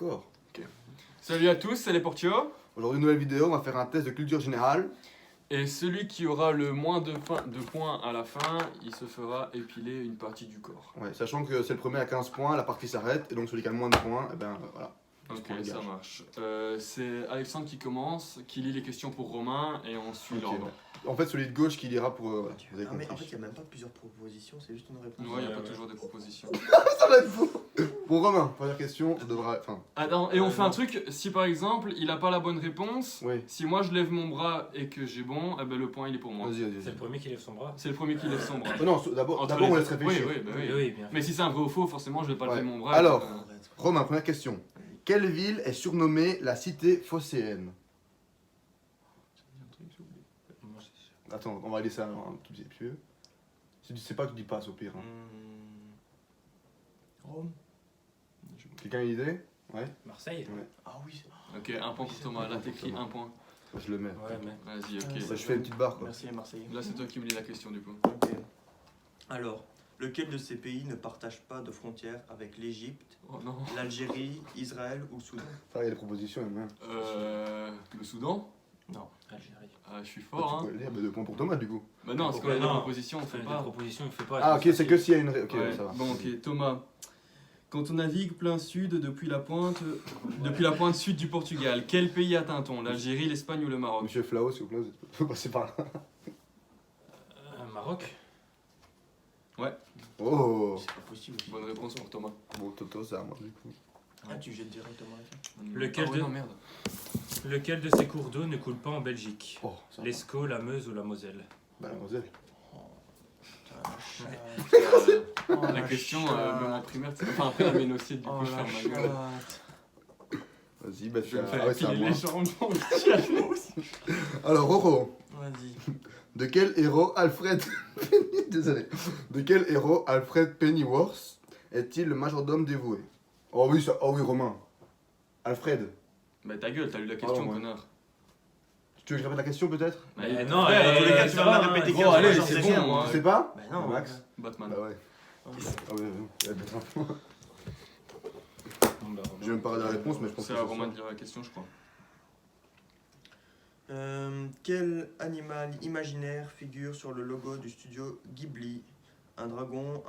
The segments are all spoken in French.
D'accord. Salut à tous, c'est les Portio. Aujourd'hui, nouvelle vidéo, on va faire un test de culture générale. Et celui qui aura le moins de points à la fin, il se fera épiler une partie du corps. Ouais, sachant que c'est le premier à 15 points, la partie s'arrête, et donc celui qui a le moins de points, et ben voilà. Ok, prend les ça gages. marche. C'est Alexandre qui commence, qui lit les questions pour Romain, et on suit Ok, l'ordre. En fait, celui de gauche qui lira pour. Voilà, vous avez Ah, mais compris. en fait, il n'y a même pas plusieurs propositions, c'est juste une réponse. Ouais, il n'y a pas ouais. toujours des propositions. Ça va être fou. Bon, Romain, première question, on devra. Enfin, Attends, et on fait un non. truc, si par exemple il a pas la bonne réponse, oui. si moi je lève mon bras et que j'ai bon, eh ben le point il est pour moi. Vas-y, vas-y. C'est le premier qui lève son bras. C'est le premier qui lève son bras. Non, d'abord, Entre on les- laisse réfléchir. Oui, bah oui. Oui, bien. Mais si c'est un vrai ou faux, forcément je vais pas Ouais. lever mon bras. Alors. Arrête. Romain, première question. Quelle ville est surnommée la cité phocéenne? Moi, je- Attends, on va laisser un tout petit peu. Si tu sais pas, tu dis pas, au pire. Hein. Rome. Quelqu'un a une idée? Ouais, Marseille. Ah oui. Ok, un point pour Thomas. Là t'écris un point. je le mets. Ouais, mais. Vas-y, ok. Bah, je fais une petite barre quoi. Merci les Marseillais. Là c'est toi qui me lis la question du coup. Ok. Alors, lequel de ces pays ne partage pas de frontière avec l'Égypte, Oh non. l'Algérie, Israël ou Soudan? Ça, il y a des propositions même. Le Soudan? Non. Algérie. Ah, je suis Tu fort hein. peux le dire, mais 2 points pour Thomas du coup. Bah non, c'est quand il y a des Non. propositions, on fait Des pas. propositions, il fait pas. Ah, ok, c'est que s'il y a une. Ok, Ouais. ça va. Bon, ok, Thomas. Quand on navigue plein sud depuis la pointe sud du Portugal, quel pays atteint-on? L'Algérie, l'Espagne ou le Maroc? Monsieur Flao, s'il vous plaît, vous pouvez passer par là. Maroc. Oh. C'est pas possible. Bonne réponse pour Thomas. Bon, Toto, c'est à moi du coup. Ah, tu jettes directement la fin. Lequel Ah ouais, de- non, merde. Lequel de ces cours d'eau ne coule pas en Belgique? Oh, ça va. L'Escaut, la Meuse ou la Moselle? Bah, la Moselle. La question, même en primaire, c'est enfin après la ménocide, du coup, je ferme ma gueule. Vas-y, bah, Je vais me faire c'est à épiler moi. les jambes aussi. Alors, Roro, Vas-y. de quel héros Alfred. Désolé. De quel héros Alfred Pennyworth est-il le majordome dévoué? Oh oui, ça... oh oui, Romain. Alfred. Bah ta gueule, t'as lu la question, Pardon, ouais. connard. Tu veux que je répète la question peut-être? Mais non, frère, dans tous les cas, tu ça vas me va, la répéter hein. 15 Bon, fois, allez, j'en c'est sais bon, rien, moi. Tu sais pas? Bah non, Max. Batman. Bah ouais. Ah ouais, il y a peut-être un point. Bon, bah, Je vais même pas regarder la réponse, mais je pense C'est que à c'est Romain ça. de lire la question, je crois. Quel animal imaginaire figure sur le logo du studio Ghibli? Un dragon,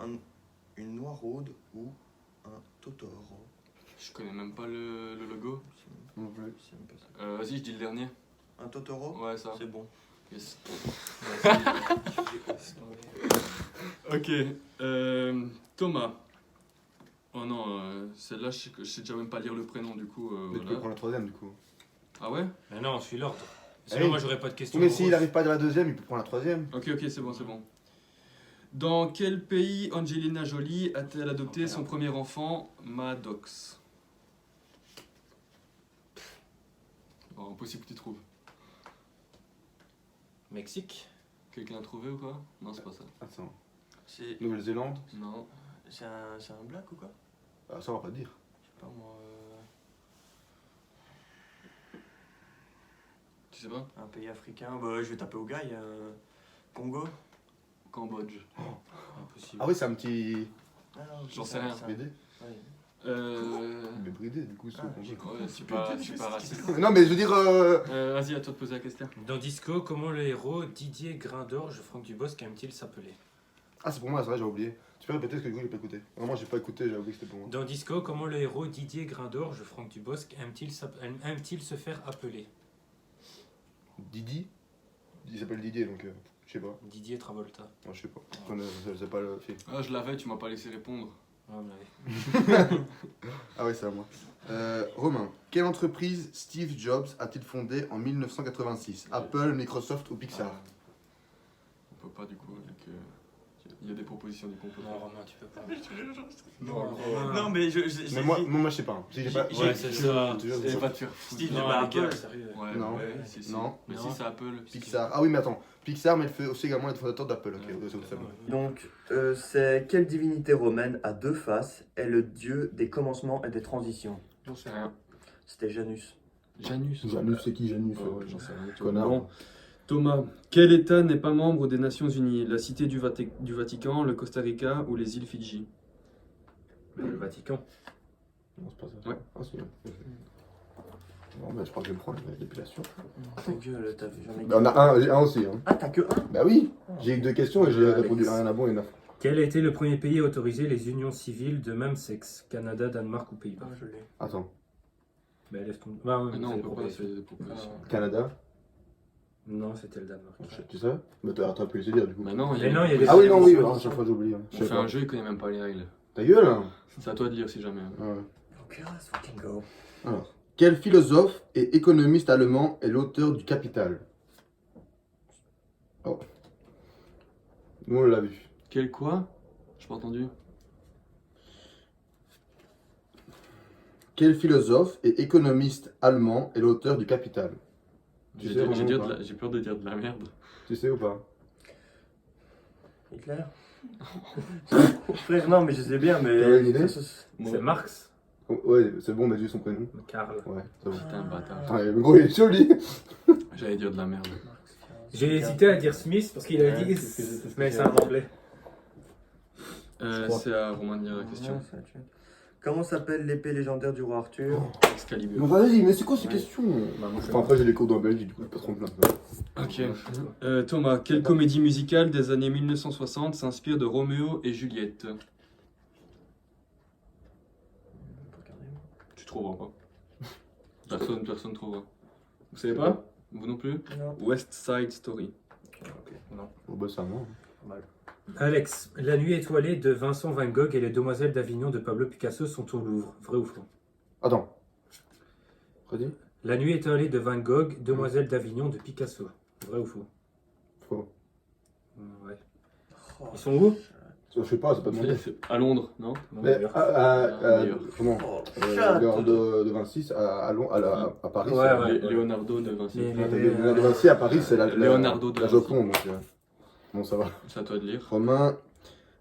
une noiraude ou un totoro? Je connais même pas le logo. Non plus. C'est même pas ça. Vas-y, je dis le dernier. Un totoro? Ouais, ça. C'est bon. Yes. vas-y. Ok. Thomas. Oh non, celle-là, je sais déjà même pas lire le prénom, du coup. Mais tu peux voilà. prendre la troisième du coup. Ah ouais? Mais non, on suit l'ordre. Sinon, Hey. moi, j'aurais pas de questions. Mais pour s'il Rose. n'arrive pas à dire la deuxième, il peut prendre la troisième. Ok, c'est bon, c'est bon. Dans quel pays Angelina Jolie a-t-elle adopté son premier enfant, Maddox? Oh, impossible que tu trouves. Mexique. Quelqu'un a trouvé ou quoi? Non, c'est pas ça. Attends. C'est Nouvelle-Zélande. Non. un black ou quoi? Ah, ça on va pas te dire. Je sais pas moi. Tu sais pas? Un pays africain. Bah, je vais taper au gars. Il y a Congo. Cambodge. Impossible. Ah oui, c'est un petit. Ah, non, J'en c'est sais rien. ça. BD. Ouais. Mais bridé du coup, c'est Ah, au j'ai Congo. Ouais, c'est pas raciste. Non, mais je veux dire. Vas-y, à toi de poser la question. Dans Disco, comment le héros Didier Grindorge, Franck Dubosc, aime-t-il s'appeler? Ah, c'est pour moi, c'est vrai, j'ai oublié. Tu peux répéter parce que du coup, j'ai pas écouté. Vraiment, j'ai pas écouté, j'ai oublié que c'était pour moi. Dans Disco, comment le héros Didier Grindorge, Franck Dubosc, aime-t-il se faire appeler? Didi. Il s'appelle Didier donc je sais pas. Didier Travolta. Non, je sais pas. Je sais pas le film. Ah, je l'avais, tu m'as pas laissé répondre. Ah, mais Ah ouais, c'est à moi. Romain, quelle entreprise Steve Jobs a-t-il fondée en 1986? Apple, Microsoft ou Pixar? On peut pas du coup, avec, il y a des propositions du coup. on peut non, pas. Romain, tu peux pas. Non, Romain. Non, mais Mais moi je sais pas. Si j'ai pas. J'ai- Ouais, c'est ça. je te jure, je Et sais pas pas. te faire foutre. Steve Non, bah, les gars, Apple. sérieux. Ouais, Non. ouais, si. Non. Mais Non. si, c'est Apple. Pixar. Ah oui, mais attends. Pixar, mais il fait aussi également être fondateur d'Apple. Ok, Ouais. c'est bon. Donc, c'est quelle divinité romaine à deux faces est le dieu des commencements et des transitions? J'en sais rien. C'était Janus. Janus. c'est qui Janus? Ouais, j'en sais rien. Connard. Bon. Thomas, quel État n'est pas membre des Nations Unies? La Cité du Vatican, le Costa Rica ou les îles Fidji? Le Vatican. Non, c'est pas ça. Ouais. Ah, c'est bien. Non, bah, je crois que je vais me prendre l'épilation. Ta gueule, t'as vu, j'en ai Bah, on a un, j'ai un aussi. Hein. Ah, t'as que un? Bah oui, j'ai eu 2 questions et j'ai Alex. répondu à un à bon et 9. Quel a été le premier pays à autoriser les unions civiles de même sexe? Canada, Danemark ou Pays-Bas? Ah, je l'ai. Attends, Ben, laisse tomber. Ah, oui, Ah non, c'est on les peut pas, propositions. c'est des propositions. Canada, Non, c'était le Danemark. tu sais? Mais t'as pu essayer dire du coup. Bah non, Mais non, il y a des- Ah oui, non, oui, propositions. à chaque fois j'oublie. Hein. Je On sais fait pas. un jeu, il connaît même pas les règles. Ta gueule hein. C'est à toi de lire si jamais. Ouais. Ok, let's fucking go. Alors, quel philosophe et économiste allemand est l'auteur du Capital? Oh. Nous on l'a vu. Quel quoi? J'ai pas entendu. Quel philosophe et économiste allemand est l'auteur du Capital? Tu J'ai sais, j'ai vraiment dire pas. j'ai peur de dire de la merde. Tu sais ou pas? Hitler? Frère, non, mais je sais bien, mais. T'as une idée? Moi, C'est Marx? Oh, ouais, c'est bon, on a dit son prénom. Karl. Ouais, c'est bon. T'es un bâtard. Ah, mais gros, il est joli. J'allais dire de la merde. J'ai hésité à dire Smith parce qu'il avait dit mais c'est un anglais. crois. C'est à Romain de lire la question. Ouais, ça va tuer. Comment s'appelle l'épée légendaire du roi Arthur? Excalibur. Mais vas-y, mais c'est quoi ces Ouais. questions? Bah, moi, je Enfin, après, j'ai les cours en Belgique, du coup, pas trop plein. Ok. Thomas, quelle comédie musicale des années 1960 s'inspire de Roméo et Juliette? Tu trouveras pas. Personne trouvera. Vous savez pas? Vous non plus? Non. West Side Story. Oh, bah, c'est à moi. Alex, La nuit étoilée de Vincent Van Gogh et Les Demoiselles d'Avignon de Pablo Picasso sont au Louvre. Vrai ou faux? Attends. Redis? La nuit étoilée de Van Gogh, Demoiselles d'Avignon de Picasso. Vrai ou faux? Faux. Ouais. Oh, Ils sont où? Je sais pas, c'est pas demandé. C'est à Londres, non? Non, Mais, d'ailleurs. comment Oh, L'heure de 26 à Paris. Ouais, c'est- ouais. Leonardo de Vinci. Mais- L'heure de 26 à Paris, c'est la Leonardo de la Vinci. Joconde. Donc, bon, ça va. C'est à toi de lire. Romain.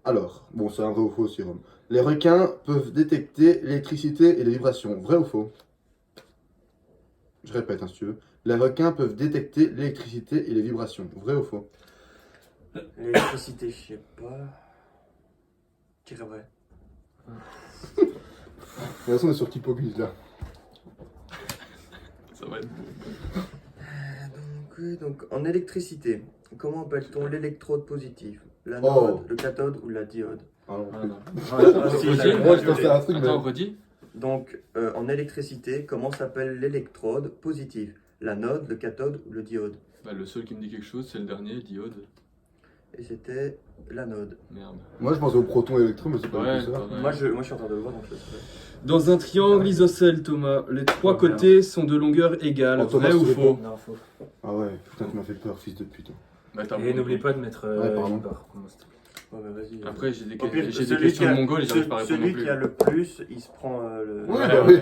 Alors, bon, c'est un vrai ou faux aussi, Romain. Les requins peuvent détecter l'électricité et les vibrations. Vrai ou faux? Je répète, hein, si tu veux. Les requins peuvent détecter l'électricité et les vibrations. Vrai ou faux? L'électricité, je sais pas. Je dirais vrai. De toute façon, on est sur Typocus là. Ça va être beau. Donc, en électricité, comment appelle-t-on l'électrode positive? La Oh. node, le cathode ou la diode? Ah non, Ah, non. Ah, si, Redis. j'ai- Moi, je pensais à un truc, mais. Attends, redis. Donc, en électricité, comment s'appelle l'électrode positive? La node, le cathode ou le diode? Bah, le seul qui me dit quelque chose, c'est le dernier, diode. Et c'était l'anode. Merde. Moi, je pensais au proton et électron, mais c'est pas Ouais, du tout ça. pareil. Moi, je suis en train de le voir, donc je le sais. Dans un triangle isocèle, Thomas, les trois côtés sont de longueur égale. Oh, Thomas, Vrai ou tu faux? Non, faux. Ah ouais, putain, tu m'as fait peur, fils de pute. Bah, t'as Et bon. n'oublie pas de mettre Ouais, pardon. une barre. Comment ça s'appelle? Ouais, mais vas-y. Après, j'ai des, Au pire, j'ai des celui qui questions a- de mongol et j'arrive pas à répondre non Celui plus. qui a le plus, il se prend le. Ouais, bah oui.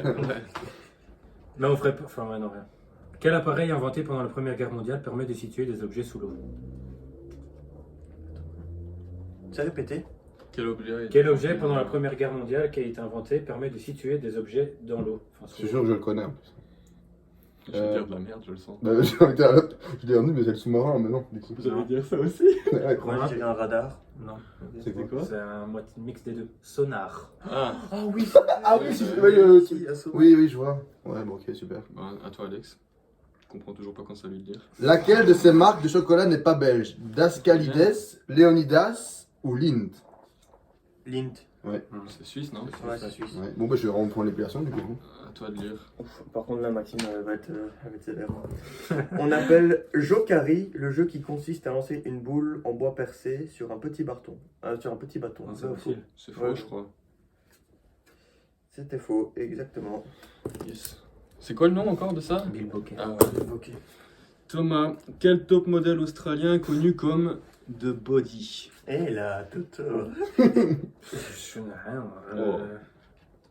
Mais on ferait pas. Enfin, ouais, non, rien. Quel appareil inventé pendant la Première Guerre mondiale permet de situer des objets sous l'eau? Tu as répété? Quel objet Quel objet pendant la Première Guerre mondiale qui a été inventé permet de situer des objets dans l'eau? Enfin, Je sous suis l'eau. sûr que je le connais en plus. Je vais dire de la merde, je le sens. Bah, j'ai envie de dire, je l'ai retenu, mais c'est le sous-marin, mais non. du coup. J'allais dire ça aussi. Ouais. Moi, je dirais un radar. Non, C'est quoi? quoi? c'est un mix des deux. Sonar. Ah, Ah oui! Ah oui, c'est oui, oui, oui, je vois. Ouais, bon, ok, super. bah, à toi, Alex. Je comprends toujours pas quand ça lui dire. Laquelle de ces marques de chocolat n'est pas belge? Dascalides, Léonidas ou Lindt? Lint. C'est suisse, non? Ouais, c'est suisse. Ouais. Bon, bah, je vais vraiment prendre l'épilation du coup. À toi de lire. Par contre, là, Maxime, elle va être sévère. On appelle Jokari le jeu qui consiste à lancer une boule en bois percé sur un petit bâton. Sur un petit bâton. Non, c'est Vrai ou faux? facile. C'est faux, Ouais. je crois. C'était faux, exactement. Yes. C'est quoi le nom encore de ça? Bill Bokeh. Ah, ouais. Ok. Thomas, quel top modèle australien est connu comme The Body? Et là, tout. Je sais rien. moi.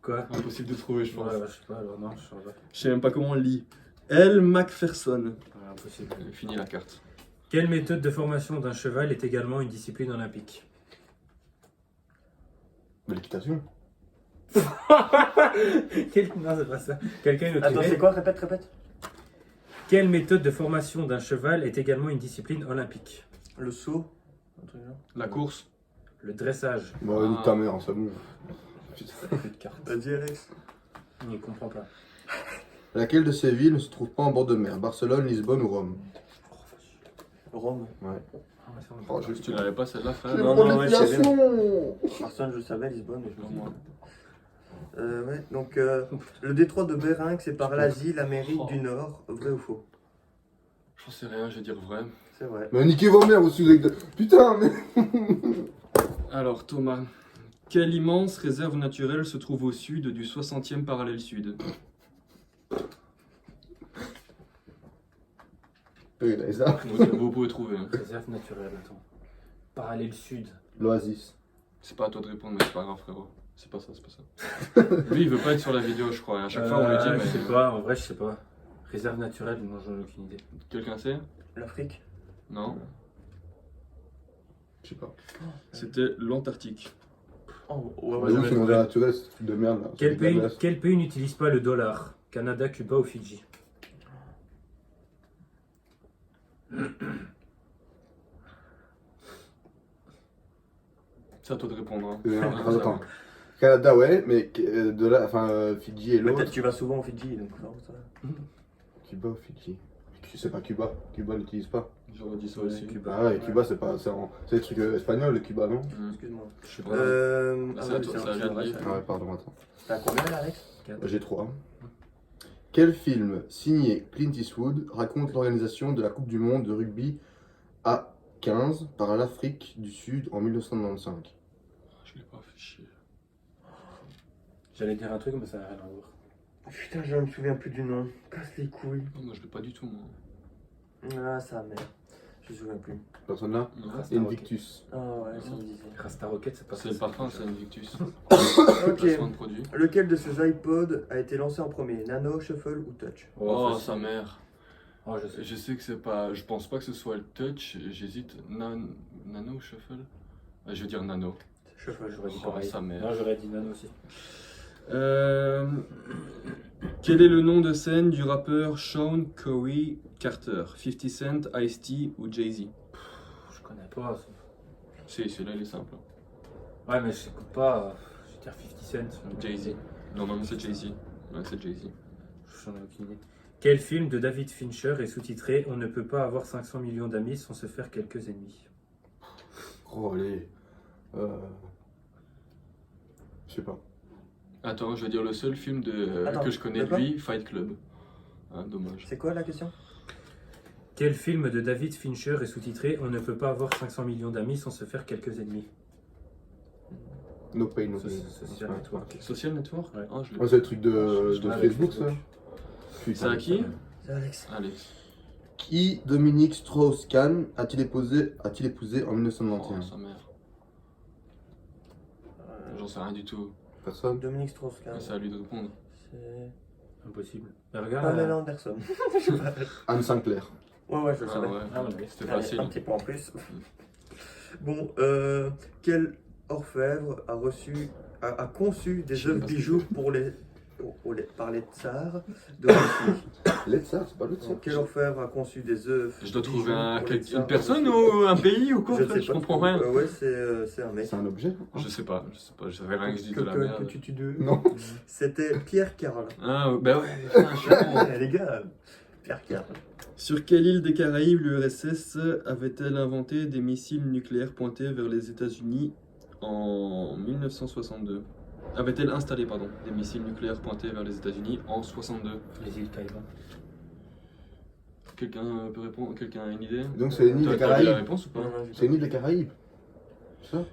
Quoi? Impossible de trouver, je pense. Ouais, je sais pas, alors non, je sais pas. Je sais même pas comment on le lit. L. Macpherson. Ouais, impossible. Fini la carte. Quelle méthode de formation d'un cheval est également une discipline olympique? Mais l'équitation. Non, c'est pas ça. Quelqu'un nous Attends, dirait, c'est quoi? Répète. quelle méthode de formation d'un cheval est également une discipline olympique? Le saut. Un truc genre. La course. Le dressage. Bon, nique ta mère, c'est bon. Putain. Plus de cartes. Vas-y, Alex. Il ne comprend pas. Laquelle de ces villes ne se trouve pas en bord de mer? Barcelone, Lisbonne ou Rome? Rome. Ouais. Ah, ouais, ça, on- Oh, juste Tu l'avais pas celle-là, frère? Non, non, ouais, je savais. prononciation. Personne, je savais, Lisbonne, mais je me Non, dis. moi. Ouais, donc le détroit de Bering sépare l'Asie, l'Amérique du Nord. Vrai ou faux? J'en sais rien, je vais dire vrai. C'est vrai. Mais niquez vos mères aussi, avec de... Putain, mais... Alors, Thomas, quelle immense réserve naturelle se trouve au sud du 60e parallèle sud? Oui, là, ça. Vous pouvez trouver. Hein. Réserve naturelle, attends. Parallèle sud. L'Oasis. C'est pas à toi de répondre, mais c'est pas grave, frérot. C'est pas ça, c'est pas ça. Lui, il veut pas être sur la vidéo, je crois. Et à chaque fois, on le dit, mais. Je sais pas, en vrai, je sais pas. Réserve naturelle, non, j'en ai aucune idée. Quelqu'un sait? L'Afrique? Non? Je sais pas. C'était l'Antarctique. Oh, ouais, Ouais, ouais, oui, ouais. c'est une réserve naturelle, c'est un truc de merde, là. Quel C'est de la pays, glace. quel pays n'utilise pas le dollar? Canada, Cuba ou Fidji? C'est à toi de répondre. Hein. Attends. Canada, ouais, mais de là, enfin, Fidji et Mais l'autre. tu vas souvent au Fidji, donc ça va. Cuba ou Fidji? C'est pas Cuba. Cuba n'utilise pas. J'aurais dit ça aussi. Cuba. Ah ouais, Cuba, c'est pas. C'est des trucs espagnols, le Cuba, non? Hmm. Excuse-moi. Je sais pas. Ah c'est à ouais, toi, c'est ça vrai, vient de c'est lire. vrai. Ah ouais, pardon, attends. T'as combien là, Alex? J'ai 3. Quel film signé Clint Eastwood raconte l'organisation de la Coupe du Monde de rugby à 15 par l'Afrique du Sud en 1995? Je l'ai pas fait chier. J'allais dire un truc, mais ça n'a rien à voir. Putain, je me souviens plus du nom. Casse les couilles. Non, moi, je l'ai pas du tout, moi. Ah, sa mère. Je me souviens plus. Personne là? Non. Rasta Invictus. Ah ouais, ça me disait. Rasta Rocket, c'est pas C'est le parfum, c'est Invictus. Ok. Placement de produit. Lequel de ces iPods a été lancé en premier? Nano, Shuffle ou Touch? Oh, facile. sa mère. Oh, je sais. Je sais que c'est pas. Je pense pas que ce soit le touch. J'hésite. Nano ou shuffle? Je vais dire nano. Shuffle, J'aurais dit Oh, pareil. sa mère. Non, j'aurais dit Nano aussi. Quel est le nom de scène du rappeur Sean Corey Carter? 50 Cent, Ice-T ou Jay-Z? Je connais pas. ça. Si, celui-là il est simple. Ouais, mais je n'écoute pas. Je vais dire 50 Cent. Jay-Z. Non, non, c'est Jay-Z. Ouais, c'est Jay-Z. J'en ai aucune idée. Quel film de David Fincher est sous-titré On ne peut pas avoir 500 millions d'amis sans se faire quelques ennemis? Oh, allez. Je sais pas. Attends, je vais dire le seul film Attends, que je connais de de quoi lui, Fight Club. Ah, dommage. C'est quoi la question? Quel film de David Fincher est sous-titré On ne peut pas avoir 500 millions d'amis sans se faire quelques ennemis? No pain, no Ça, gain. c'est Social Network. Social Network? Ouais. Ah, je l'ai Ouais, c'est le truc de Je l'avais Facebook, Facebook. ça? C'est à qui? C'est Alex. Alex. Qui Dominique Strauss-Kahn a-t-il épousé en Oh, 1991? sa mère. J'en sais rien du tout. Personne? Dominique Strauss-Kahn. C'est à lui de répondre. C'est Impossible. Mais regarde. Pamela Anderson. Anne Sinclair. Ouais, je le Ah savais. ouais, Ah, ouais. c'était Allez, facile. un petit peu en plus. Bon, quel orfèvre a conçu des Je sais œuvres pas ce bijoux par les tsars de Russie? Les tsars, c'est pas le tsar. Donc, quel orfèvre a conçu des œuvres Je dois bijoux trouver pour les tsars une de personne Russie? ou un pays ou quoi? Je frère sais Je pas. comprends rien. Ouais, c'est un mec. C'est un objet? hein? Je sais pas. Je savais rien que je dis de la merde. Que tu deux. Non. C'était Pierre Carl. Ah, bah ouais, putain, je suis con. Les gars, Pierre Carl. Sur quelle île des Caraïbes l'URSS avait-elle inventé des missiles nucléaires pointés vers les États-Unis en 1962? Avait-elle installé, pardon, des missiles nucléaires pointés vers les États-Unis en 62? Les îles Caïmans. Quelqu'un peut répondre? Quelqu'un a une idée? Donc c'est une île T'as des vu la Caraïbes. réponse ou pas? C'est une île des Caraïbes. C'est ça?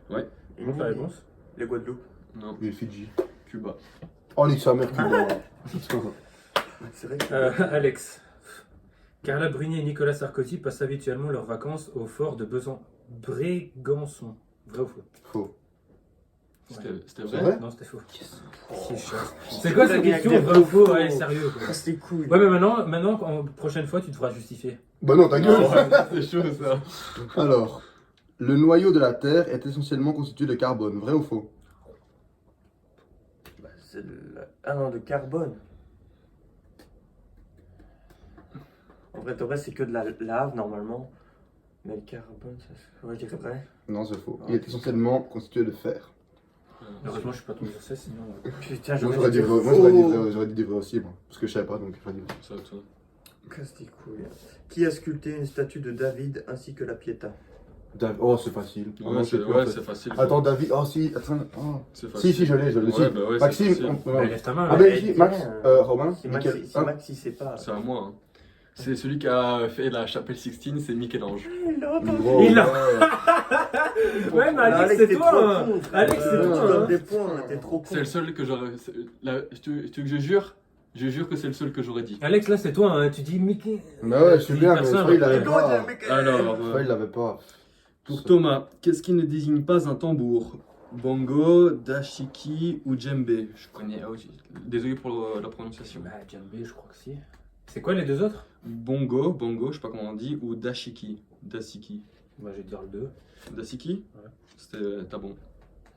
C'est bon ta réponse? Les Guadeloupe. Non, L'île Fidji. Cuba. Oh, nique sa mère, Cuba. C'est vrai que Alex. Carla Bruni et Nicolas Sarkozy passent habituellement leurs vacances au fort de Brégançon. Vrai ou faux? Faux. C'était C'est vrai? vrai? Non, c'était faux. Oh. C'est quoi cette question? Vrai ou faux? Allez, sérieux. quoi. casse les couilles. Ouais, mais maintenant, prochaine fois, tu te feras justifier. Bah non, ta gueule. C'est chaud ça. Alors, le noyau de la Terre est essentiellement constitué de carbone. Vrai ou faux? Bah, ah non, de carbone. En vrai, c'est que de la lave normalement. Mais le carbone, ça. Ouais, je dirais vrai. Non, c'est faux. Il est essentiellement constitué de fer. Heureusement, je suis pas tombé sur ça, sinon. Putain, Moi, j'aurais dit vrai, j'aurais dit des vrais aussi, moi. Parce que je savais pas, donc j'aurais dit vrai. Ça, toi. Casse tes couilles. Qui a sculpté une statue de David ainsi que la Pietà? Oh, c'est facile. Ouais, Vraiment, je sais plus, en ouais, fait. c'est facile. Attends, David. Oh, si. Attends. Oh. C'est facile. Si, je l'ai. Ouais, Si. bah ouais, c'est Maxime. facile. Ouais. Lève ta main. Ah, ouais. ben, si, Max, Romain, Si Mickaël. Max, si Max, il sait pas. C'est à moi. Hein. C'est celui qui a fait la chapelle Sixtine, c'est Michel-Ange. Gros, Il a- ouais. Ouais, mais Alex, c'est t'es toi. trop hein. con, frère. Alex, c'est Tu toi. donnes hein. des points, t'es trop con. C'est le seul que j'aurais. Tu veux que je jure? Je jure que c'est le seul que j'aurais dit. Alex, là, c'est toi. hein. Tu dis Mickey. Bah ouais, je suis bien, mais Personne, soit il hein. l'avait pas. Alors, Soit il l'avait pas. pour Thomas, qu'est-ce qui ne désigne pas un tambour? Bongo, dashiki ou djembé? Je connais. Ah oui, désolé pour la prononciation. Bah, Djembé, je crois que si. C'est quoi les deux autres? Bongo, je sais pas comment on dit, ou dashiki. Dasiki. Bah, je vais dire le 2. Dasiki? Ouais. C'était. T'as bon.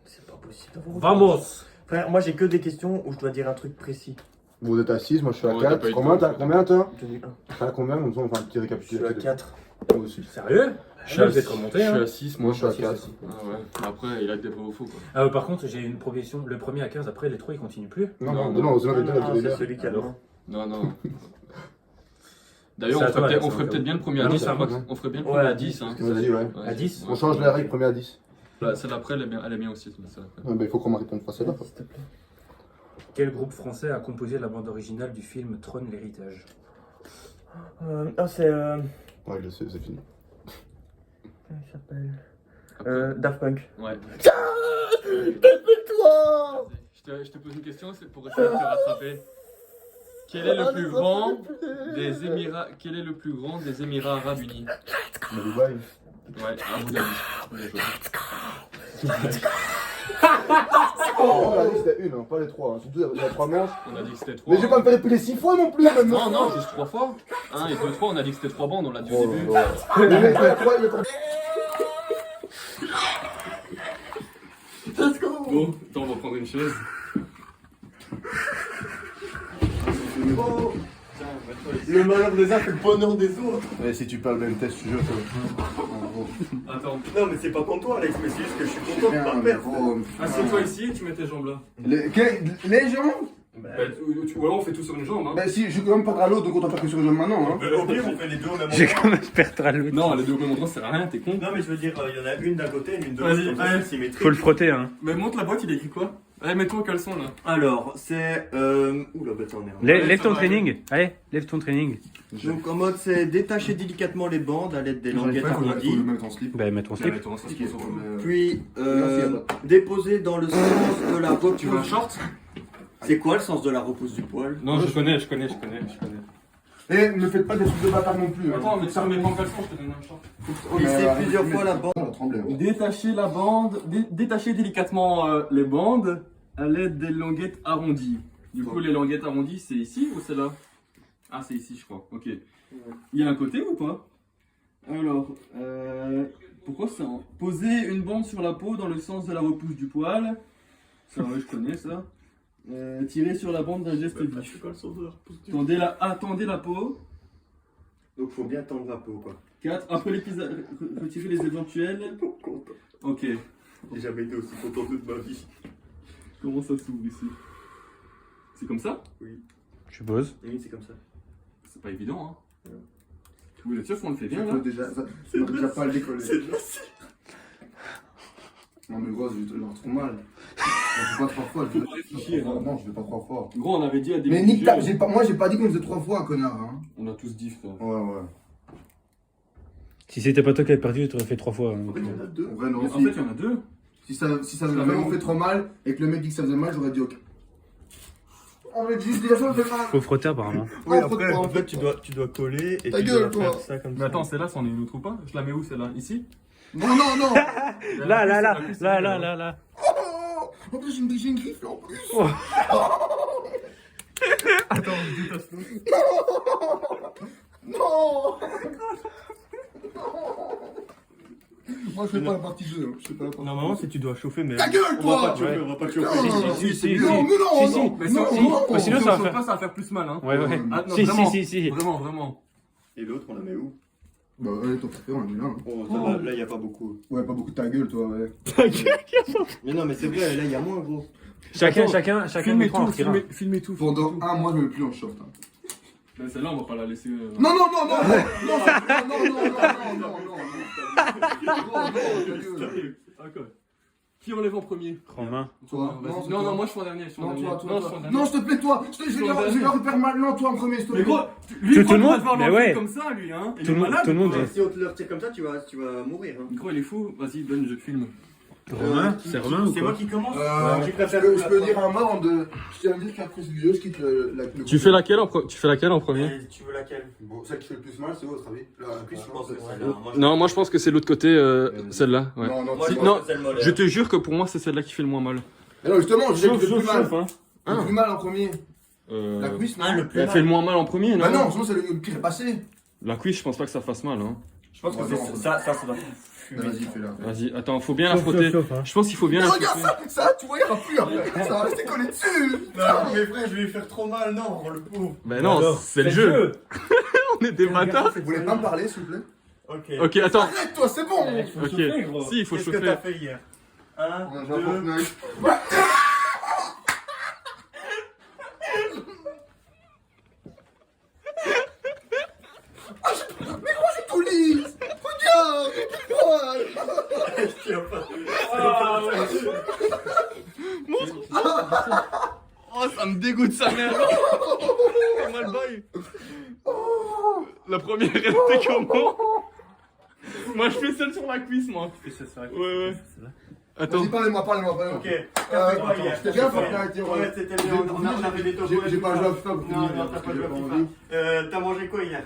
C'est pas possible. Vamos. Frère, moi j'ai que des questions où je dois dire un truc précis. Vous êtes à 6, moi je suis à Ouais, t'as 4. pas eu de Combien temps. t'as combien toi? J'en ai un. T'as combien? Comme ça on fait un petit Je suis à récapitulatif. 4. Moi aussi. Sérieux? Je suis à Vous êtes remonté, Je suis hein. à 6, Moi je suis à aussi, 4. aussi. Ah ouais. Après, il a que des vrais ou faux quoi. Ah, par contre, j'ai une proposition. Le premier à 15, après, les 3 ils continuent plus. Non, c'est Non, l'un des deux, non, les c'est deux. celui qui a le Alors. nom. Non, non. D'ailleurs, C'est on à toi, ferait Alex, peut-être hein, bien le premier à non, 10. c'est à Hein, moi. on ferait bien le Ouais, premier à à 10. Hein. Vas-y, ouais. À 10. On change les règles, premier à 10. Celle d'après, elle est bien aussi. Celle d'après. Ouais, bah, il faut qu'on m'arrête une fois celle-là. S'il te plaît. Quel groupe français a composé la bande originale du film Trône l'héritage? C'est. Ouais, je le sais, c'est fini. Comment il s'appelle Daft Punk. Ouais. Toi Je te pose une question, c'est pour essayer de te rattraper. Quel est le plus grand des Émirats Quel est le plus grand des Émirats Arabes Unis? Mais Dubaï. Ouais, Abu Dhabi. Bien joué. Oh, on a dit que c'était une, hein, pas les trois. Hein. Surtout, il y a 3 manches. On a dit que c'était 3. Mais je vais pas me faire épiler 6 fois non plus, même. Non, non, juste 3 fois. 1 et 2, 3, on a dit que c'était 3 bandes, on l'a dit au Oh début. là là. Le mec, il y a 3, il y a 3. Let's go. Bon, attends, on va prendre une chaise. Oh. Le malheur des uns fait le bonheur des autres. Mais si tu parles même test, je te jure que. Attends, Non, mais c'est pas contre toi, Alex, mais c'est juste que je suis content de pas perdre. assieds-toi ici et tu mets tes jambes là. Les gens Bah, ou alors on fait tout sur une jambe. Hein. Bah si, je suis quand même pas à l'autre, donc on t'en faire que sur les jambes maintenant. Hein. Au pire, on fait les deux au même J'ai endroit. quand même perdre à l'autre. Non, les deux au même endroit, ça sert à rien, t'es con. Non, mais je veux dire, il y en a une d'un côté et une de Vas-y, l'autre. comme ça, allez. c'est symétrique. Faut le frotter, hein. Mais montre la boîte, il est écrit quoi? Allez, mets-toi au caleçon là. Alors, c'est. Oula, bah t'en es. Lève ça ton va training. Allez, lève ton training. Donc, en mode, c'est détacher délicatement les bandes à l'aide des languettes Faut le arrondies. mettre en slip. Bah, mets ton slip. Mets-toi en slip, on s'en fout. Puis, Merci, déposer dans le sens de la repousse. Tu veux un short? C'est quoi le sens de la repousse du poil? Non, je connais. Et ne faites pas des trucs de bâtard non plus. Attends, mais ça remet pas en caleçon, je te donne un short. Glisser plusieurs fois la bande. On a tremblé. hein. Détacher la bande, détacher délicatement les bandes à l'aide des languettes arrondies. Du coup, les languettes arrondies, c'est ici ou c'est là? Ah, c'est ici, je crois. Ok. Il y a un côté ou pas? Alors, pourquoi ça? Poser une bande sur la peau dans le sens de la repousse du poil. Ça, ouais, je connais ça. Tirer sur la bande d'un geste vif. Tendez la peau. Donc, faut bien tendre la peau, quoi. 4. Après l'épisode, retirer les éventuels. Ok. J'ai jamais été aussi content de ma vie. Comment ça s'ouvre ici? C'est comme ça? Je suppose. Oui, c'est comme ça. C'est pas évident, hein. Vous êtes sûr qu'on le fait bien là? Ça peut déjà, ça peut déjà pas le décoller. C'est de la cire. Non mais gros, je leur trouve mal. Je fais pas 3 fois. Faut pas réfléchir, hein. Non, je fais pas 3 fois. Gros, on avait dit à des Mais nique ta... Moi j'ai pas dit qu'on faisait 3 fois, connard. Hein. On a tous dit, frère. Ouais. Si c'était pas toi qui avais perdu, tu aurais fait 3 fois. hein. En fait, il y en a deux. En vrai, non. En fait, il y en a deux. Si ça vraiment fait trop mal et que le mec dit que ça faisait mal, j'aurais dit ok. En fait, juste déjà ça me fait mal. Faut frotter apparemment. Oui, Oh, après, faut- en fait, tu dois coller et Ta tu gueule, dois toi. faire ça comme Mais ça. attends, celle-là, c'en est une autre ou pas? Je la mets où celle-là? Ici? Non. Là. Oh, en plus, j'ai une griffe là en plus. Attends, je détache l'autre. Non. Moi je fais pas la partie jeu. Je fais pas la partie. Normalement, si tu dois chauffer, mais. Ta gueule, On toi. va pas te chauffer, on va pas te chauffer. Non. Si. Non, mais non, Si, non. Mais Non, si, non. mais sinon, ça va Si on faire- pas, ça va faire plus mal, hein. Ouais. Ah, non, Si. vraiment. Vraiment. Et l'autre, on la met où? Bah ouais, ton préféré, on l'a mis là. Hein. Oh, ça va, là, il n'y a pas beaucoup. Ouais, pas beaucoup de ta gueule, toi, ouais. Mais non, mais c'est vrai, là, il y a moins, gros. Chacun Filmez mettra un tout, tirant. filmez tout. Pendant un mois, je me mets plus en short. Hein. Ben, celle-là, on va pas la laisser. Non, non, non, non, non, non, non, non, non. D'accord. Qui enlève en premier? Romain. Toi, Vas-y. Non, moi je fais en dernier. Non, toi, Non, je fais en dernier. non, s'il te plaît, toi. Je vais leur faire mal. Non, toi en premier, s'il te Mais plaît. gros, Tout lui, le il croit monde, qu'il va devoir mais l'enlever ouais. comme ça, lui, hein. Il Tout est le monde- malade, tout le monde quoi. est- Si on te le retire comme ça, tu vas mourir. Hein. Gros, il est fou. Vas-y, donne, je filme. Romain, c'est Romain ou C'est quoi? moi qui commence. Je peux dire un mot avant de. Je tiens à dire qu'après cette vidéo, je quitte le. Tu fais laquelle en premier? Tu veux laquelle? Bon, celle qui fait le plus mal, c'est votre avis. La cuisse, Je pense que c'est c'est celle-là. Non, moi je pense que c'est l'autre côté, celle-là. Ouais. Non, non, Moi, je tu- pense non, que c'est le mollet. Je te jure que pour moi, c'est celle-là qui fait le moins mal. Mais non, justement, je sais que le plus mal. hein. Le plus mal en premier. La cuisse, non. Ah, le plus Elle mal. fait le moins mal en premier, non? Bah non, sinon c'est le pire passé. La cuisse, je pense pas que ça fasse mal. Hein. Je pense que Ouais, c'est non, ça va. Vas-y, fais-la. Vas-y, attends, faut bien la frotter. Je pense qu'il faut bien Mais la regarde frotter. ça, tu vois, il n'y aura plus après. Ça va rester collé dessus. Non, mais frère, je vais lui faire trop mal, non, le pauvre. Ben non, c'est le jeu. On est des bâtards. Vous voulez pas me parler, s'il vous plaît? Ok. Ok, attends. Arrête-toi, c'est bon. Ok. Si, il faut Qu'est-ce que chauffer. t'as fait hier? 1, On a joué à 2. Fortnite. Mais gros, je tout lisse. Regarde. Oh, ça me dégoûte sa mère. C'est mal bail. La première, elle était comment? Moi, je fais celle sur la cuisse, moi. Ouais. Attends. Vas-y, parlez-moi. Ok. T'as fait quoi hier? C'était bien Fortnite hier. Ouais, c'était bien. On avait des topos. J'ai pas joué à FIFA. Non, t'as pas joué à FIFA. T'as mangé quoi hier?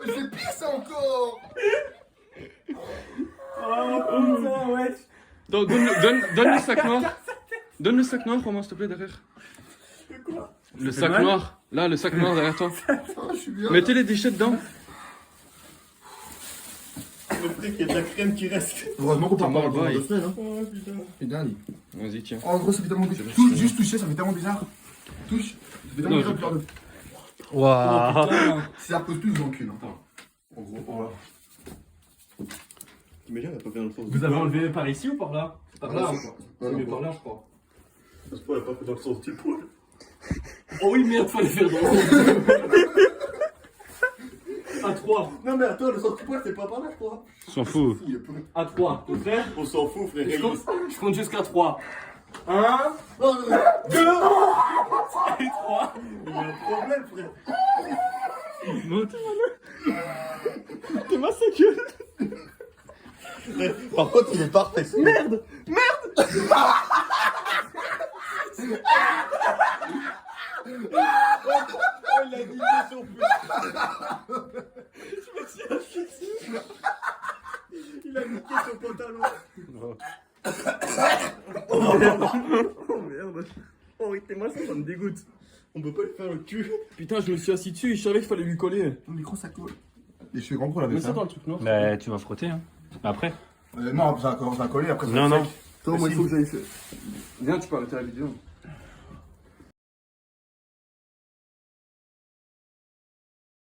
C'est pire ça encore. Oh putain, ouais. Donne le sac noir. Donne le sac noir, Romain, s'il te plaît, derrière. Le sac mal noir. Là, le sac noir derrière toi. Oh, je suis bien. Mettez les déchets dedans. Le truc, il y a de la crème qui reste. Heureusement qu'on part pas T'es pendant mal 2 semaines. Hein. Oh putain. Putain, dit. Vas-y, tiens. En gros, ça fait tellement bizarre. Touche, juste toucher, ça fait tellement bizarre. Touche. Ça fait tellement Non, bizarre de faire le. Waouh. Si ça pose plus, vous en cul. En gros, voilà. T'imagines, elle a pas bien le sens. Vous avez enlevé par ici ou par là? Par là, Mais par là, je crois. Ça se peut, elle a pas fait dans le sens du poil. Oh oui, merde, fallait faire dans À 3. Non, mais attends, le sens du poil, c'est pas par là, je crois. S'en fout. À 3. T'es prêt? On s'en fout, frère. Je compte jusqu'à 3. 1, 2 et 3. Il y a un problème, frère. T'es massacré. Par contre, il est parfait. Merde. Oh, il a niqué son pull. Il a niqué son pantalon. Oh merde. Oh, t'es mal, ça me dégoûte. On peut pas lui faire le cul. Putain, je me suis assis dessus, je savais qu'il fallait lui coller. Le micro, ça colle. Les cheveux grands pour la Mais vaisselle. ça dans le truc noir. Bah, tu vas frotter, hein. Après. Non, ça va coller après. Non, non. Toi, moi, il faut que j'aille faire. Viens, tu peux arrêter la vidéo.